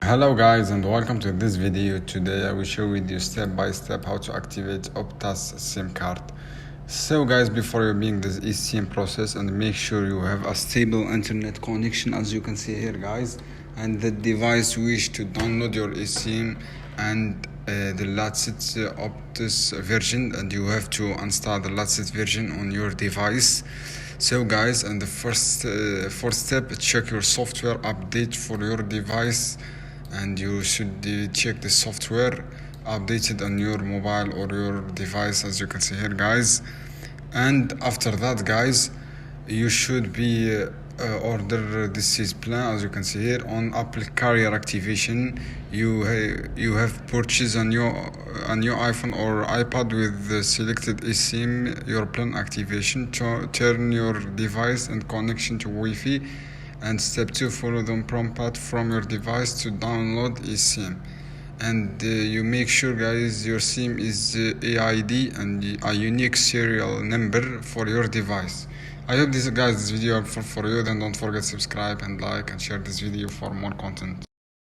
Hello guys, and welcome to this video. Today I will show with you step by step how to activate Optus SIM card. So guys, before you begin this eSIM process, and make sure you have a stable internet connection, as you can see here guys, and the device wish to download your eSIM and the latest Optus version, and you have to install the latest version on your device. So guys, and the first step, check your software update for your device, and you should check the software updated on your mobile or your device, as you can see here guys. And after that guys, you should be order this plan, as you can see here, on Apple carrier activation. You have purchased a new iPhone or iPad with the selected eSIM, your plan activation to turn your device and connection to Wi-Fi. And step 2, follow the prompt from your device to download eSIM. And you make sure guys your SIM is AID and a unique serial number for your device. I hope this video helpful for you. Then don't forget to subscribe and like and share this video for more content.